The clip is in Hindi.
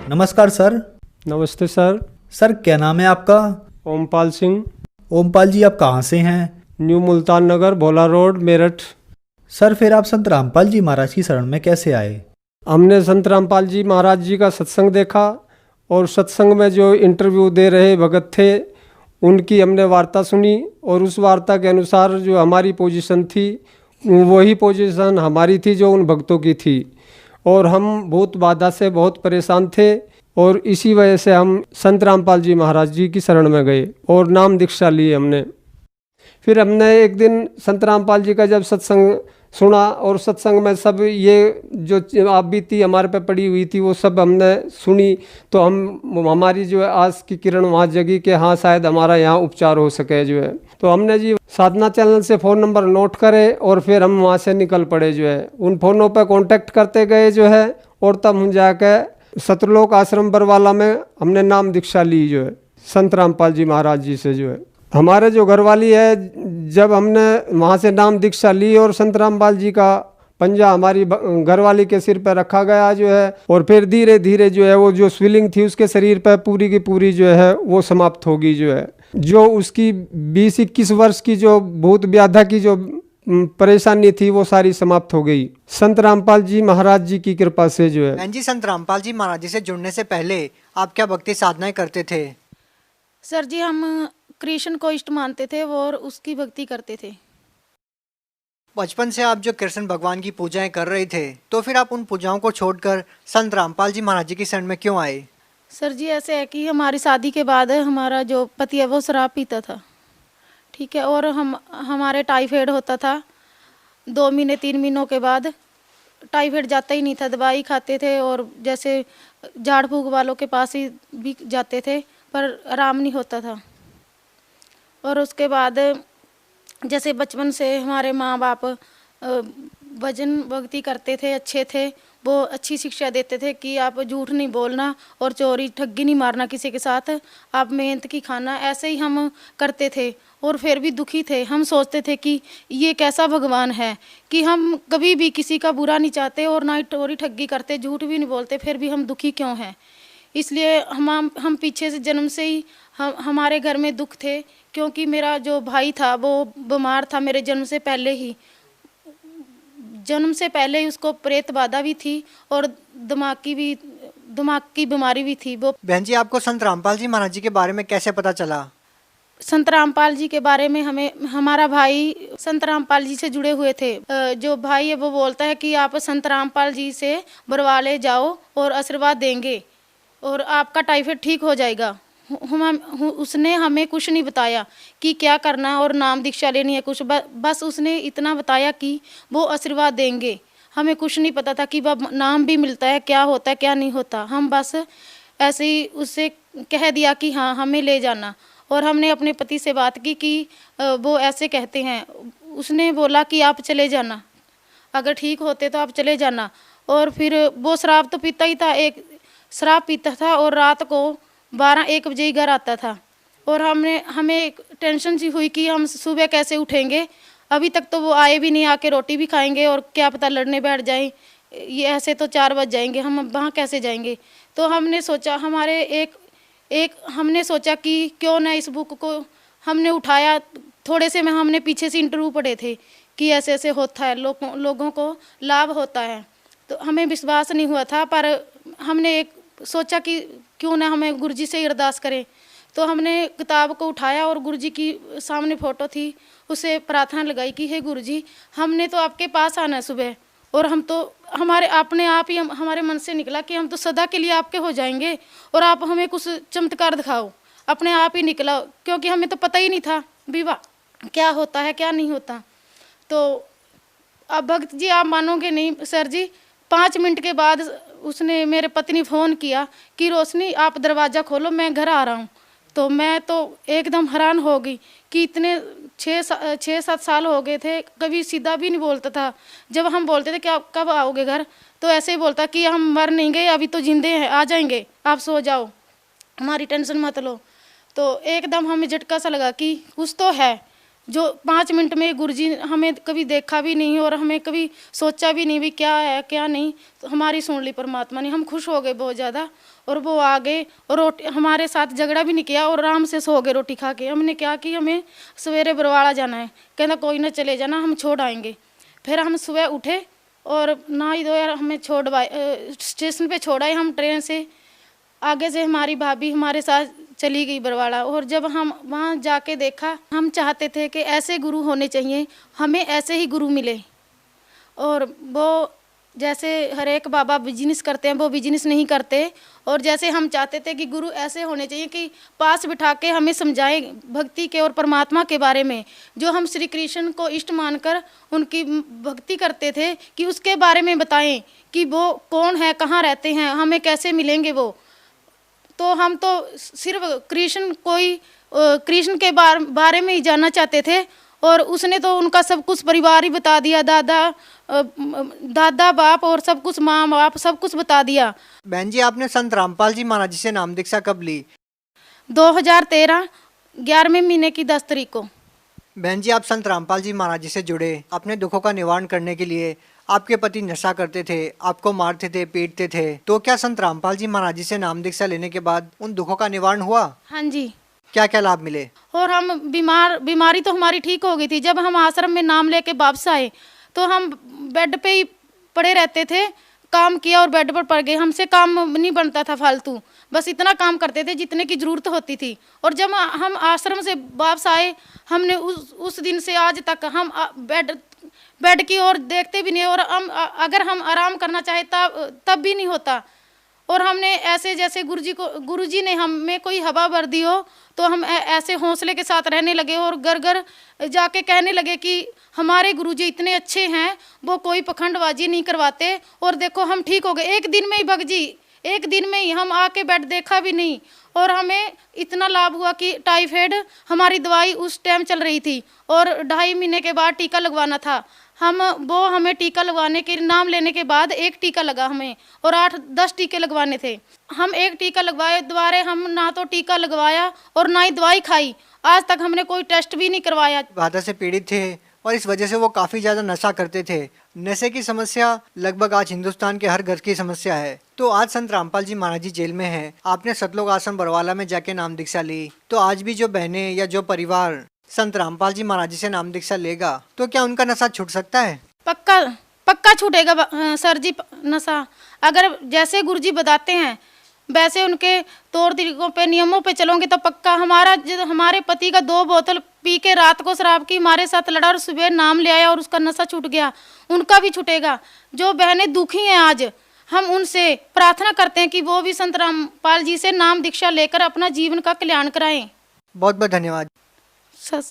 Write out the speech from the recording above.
नमस्कार सर। नमस्ते सर। सर क्या नाम है आपका? ओमपाल सिंह। ओमपाल जी, आप कहाँ से हैं? न्यू मुल्तान नगर, भोला रोड, मेरठ। सर फिर आप संत रामपाल जी महाराज की शरण में कैसे आए? हमने संत रामपाल जी महाराज जी का सत्संग देखा और सत्संग में जो इंटरव्यू दे रहे भगत थे उनकी हमने वार्ता सुनी और उस वार्ता के अनुसार जो हमारी पोजीशन थी वही पोजीशन हमारी थी जो उन भक्तों की थी, और हम बहुत बाधा से बहुत परेशान थे और इसी वजह से हम संत रामपाल जी महाराज जी की शरण में गए और नाम दीक्षा ली हमने। फिर हमने एक दिन संत रामपाल जी का जब सत्संग सुना और सत्संग में सब ये जो आप बीती हमारे पे पड़ी हुई थी वो सब हमने सुनी, तो हमारी जो है आस की किरण वहाँ जगी कि हाँ शायद हमारा यहाँ उपचार हो सके जो है। तो हमने जी साधना चैनल से फ़ोन नंबर नोट करे और फिर हम वहाँ से निकल पड़े जो है। उन फ़ोनों पर कांटेक्ट करते गए जो है और तब हम जाकर सतलोक आश्रम बरवाला में हमने नाम दीक्षा ली जो है संत रामपाल जी महाराज जी से जो है। हमारे जो घरवाली है, जब हमने वहाँ से नाम दीक्षा ली और संत रामपाल जी का पंजा हमारी घरवाली के सिर पर रखा गया जो है, और फिर धीरे धीरे जो है वो जो स्वेलिंग थी उसके शरीर पर पूरी की पूरी जो है वो समाप्त होगी जो है। जो उसकी 20-21 वर्ष की जो भूत व्याधा की जो परेशानी थी वो सारी समाप्त हो गई संत रामपाल जी महाराज जी की कृपा से जो है। बहन जी, संत रामपाल जी महाराज जी से जुड़ने से पहले आप क्या भक्ति साधनाएं करते थे? सर जी, हम कृष्ण को इष्ट मानते थे वो और उसकी भक्ति करते थे। बचपन से आप जो कृष्ण भगवान की पूजाएं कर रहे थे, तो फिर आप उन पूजाओं को छोड़कर संत रामपाल जी महाराज जी की शरण में क्यों आए? सर जी ऐसे है कि हमारी शादी के बाद हमारा जो पति है वो शराब पीता था, ठीक है, और हमारे टाइफाइड होता था 2 महीने 3 महीनों के बाद। टाइफाइड जाता ही नहीं था, दवाई खाते थे और जैसे झाड़ फूक वालों के पास ही भी जाते थे पर आराम नहीं होता था। और उसके बाद जैसे बचपन से हमारे माँ बाप भजन भक्ति करते थे, अच्छे थे, वो अच्छी शिक्षा देते थे कि आप झूठ नहीं बोलना और चोरी ठगी नहीं मारना किसी के साथ, आप मेहनत की खाना, ऐसे ही हम करते थे। और फिर भी दुखी थे, हम सोचते थे कि ये कैसा भगवान है कि हम कभी भी किसी का बुरा नहीं चाहते और ना ही चोरी ठगी करते, झूठ भी नहीं बोलते, फिर भी हम दुखी क्यों हैं। इसलिए हम पीछे से जन्म से ही हमारे घर में दुख थे, क्योंकि मेरा जो भाई था वो बीमार था मेरे जन्म से पहले ही उसको प्रेत बाधा भी थी और दिमाग की बीमारी भी थी। वो बहन जी, आपको संत रामपाल जी महाराज जी के बारे में कैसे पता चला? संत रामपाल जी के बारे में हमारा भाई संत रामपाल जी से जुड़े हुए थे। जो भाई है वो बोलता है कि आप संत रामपाल जी से बरवाले जाओ और आशीर्वाद देंगे और आपका टाइफाइड ठीक हो जाएगा। उसने हमें कुछ नहीं बताया कि क्या करना और नाम दीक्षा लेनी है कुछ, बस उसने इतना बताया कि वो आशीर्वाद देंगे। हमें कुछ नहीं पता था कि वह नाम भी मिलता है, क्या होता है क्या नहीं होता। हम बस ऐसे ही उससे कह दिया कि हाँ हमें ले जाना, और हमने अपने पति से बात की कि वो ऐसे कहते हैं। उसने बोला कि आप चले जाना, अगर ठीक होते तो आप चले जाना। और फिर वो शराब तो पीता ही था, एक शराब पीता था और रात को 12-1 बजे ही घर आता था। और हमें एक टेंशन सी हुई कि हम सुबह कैसे उठेंगे, अभी तक तो वो आए भी नहीं, आके रोटी भी खाएंगे और क्या पता लड़ने बैठ जाएं, ये ऐसे तो 4 बज जाएंगे, हम वहाँ कैसे जाएंगे। तो हमने सोचा हमने सोचा कि क्यों ना इस बुक को हमने उठाया, थोड़े से में हमने पीछे से इंटरव्यू पढ़े थे कि ऐसे ऐसे होता है, लोगों को लाभ होता है। तो हमें विश्वास नहीं हुआ था, पर हमने एक सोचा कि क्यों ना हमें गुरुजी से अरदास करें। तो हमने किताब को उठाया और गुरुजी की सामने फ़ोटो थी, उसे प्रार्थना लगाई कि हे गुरुजी, हमने तो आपके पास आना है सुबह, और हम तो हमारे अपने आप ही हमारे मन से निकला कि हम तो सदा के लिए आपके हो जाएंगे और आप हमें कुछ चमत्कार दिखाओ। अपने आप ही निकला, क्योंकि हमें तो पता ही नहीं था विवाह क्या होता है क्या नहीं होता। तो अब भक्त जी आप मानोगे नहीं सर जी, 5 मिनट के बाद उसने मेरे पत्नी फ़ोन किया कि रोशनी आप दरवाज़ा खोलो, मैं घर आ रहा हूँ। तो मैं तो एकदम हैरान हो गई कि इतने 6-7 साल हो गए थे, कभी सीधा भी नहीं बोलता था। जब हम बोलते थे कि आप कब आओगे घर, तो ऐसे ही बोलता कि हम मर नहीं गए, अभी तो जिंदे हैं, आ जाएंगे, आप सो जाओ, हमारी टेंशन मत लो। तो एकदम हमें झटका सा लगा कि कुछ तो है, जो 5 मिनट में गुरुजी हमें कभी देखा भी नहीं और हमें कभी सोचा भी नहीं भी क्या है क्या नहीं, तो हमारी सुन ली परमात्मा ने। हम खुश हो गए बहुत ज़्यादा और वो आ गए और रोटी हमारे साथ झगड़ा भी नहीं किया और आराम से सो गए रोटी खा के। हमने क्या कि हमें सवेरे बरवाला जाना है, कहना कोई ना चले जाना, हम छोड़ आएंगे। फिर हम सुबह उठे और नहा धोए हमें स्टेशन पे छोड़ाए। हम ट्रेन से आगे से हमारी भाभी हमारे साथ चली गई बरवाड़ा। और जब हम वहाँ जाके देखा, हम चाहते थे कि ऐसे गुरु होने चाहिए, हमें ऐसे ही गुरु मिले। और वो जैसे हर एक बाबा बिजनेस करते हैं वो बिजनेस नहीं करते। और जैसे हम चाहते थे कि गुरु ऐसे होने चाहिए कि पास बिठा के हमें समझाएं भक्ति के और परमात्मा के बारे में, जो हम श्री कृष्ण को इष्ट मानकर उनकी भक्ति करते थे, कि उसके बारे में बताएं कि वो कौन है, कहाँ रहते हैं, हमें कैसे मिलेंगे वो। तो हम तो सिर्फ कृष्ण के बारे में ही जानना चाहते थे। और उसने तो उनका सब कुछ परिवार ही बता दिया, दादा बाप और सब कुछ, माँ बाप सब कुछ बता दिया। बहन जी, आपने संत रामपाल जी महाराज जी से नाम दीक्षा कब ली? 2013 11वें महीने की 10 तारीख को। बहन जी, आप संत रामपाल जी महाराज जी से जुड़े अपने दुखों का निवारण करने के लिए। आपके पति नशा करते थे, आपको मारते थे, पीटते थे, तो क्या संत रामपाल जी महाराज जी से नाम दीक्षा लेने के बाद उन दुखों का निवारण हुआ? हाँ जी। क्या क्या लाभ मिले? और हम बीमारी तो हमारी ठीक हो गई थी। जब हम आश्रम में नाम लेके वापस आए तो हम बेड पे ही पड़े रहते थे, काम किया और बेड पर पड़ गए। हमसे काम नहीं बनता था फालतू, बस इतना काम करते थे जितने की ज़रूरत होती थी। और जब हम आश्रम से वापस आए, हमने उस दिन से आज तक हम बेड की ओर देखते भी नहीं। और अगर हम आराम करना चाहे तब भी नहीं होता। और हमने ऐसे जैसे गुरुजी ने हमें कोई हवा भर दी हो, तो हम ऐसे हौसले के साथ रहने लगे और घर घर जाके कहने लगे कि हमारे गुरुजी इतने अच्छे हैं, वो कोई पखंडबाजी नहीं करवाते। और देखो हम ठीक हो गए, एक दिन में ही भगजी, एक दिन में ही हम आके बेड देखा भी नहीं। और हमें इतना लाभ हुआ कि टाइफाइड हमारी दवाई उस टाइम चल रही थी और 2.5 महीने के बाद टीका लगवाना था। हमें टीका लगवाने के नाम लेने के बाद एक टीका लगा हमें, और 8-10 टीके लगवाने थे। हम एक टीका लगवाए, दोबारा हम ना तो टीका लगवाया और ना ही दवाई खाई। आज तक हमने कोई टेस्ट भी नहीं करवाया। बाधा से पीड़ित थे और इस वजह से वो काफी ज्यादा नशा करते थे। नशे की समस्या लगभग आज हिंदुस्तान के हर घर की समस्या है। तो आज संत रामपाल जी महाराज जी जेल में हैं। आपने सतलोक आश्रम बरवाला में जाके नाम दीक्षा ली, तो आज भी जो बहनें या जो परिवार संत रामपाल जी महाराज जी से नाम दीक्षा लेगा, तो क्या उनका नशा छूट सकता है? पक्का छूटेगा सर जी नशा। अगर जैसे गुरुजी बताते हैं वैसे उनके तौर तरीकों पे, नियमों पे चलोगे तो पक्का। हमारे पति का 2 बोतल पी के रात को शराब की हमारे साथ लड़ा और सुबह नाम ले आया और उसका नशा छूट गया, उनका भी छूटेगा। जो बहनें दुखी हैं आज, हम उनसे प्रार्थना करते हैं कि वो भी संत रामपाल जी से नाम दीक्षा लेकर अपना जीवन का कल्याण कराएं। बहुत बहुत धन्यवाद। सर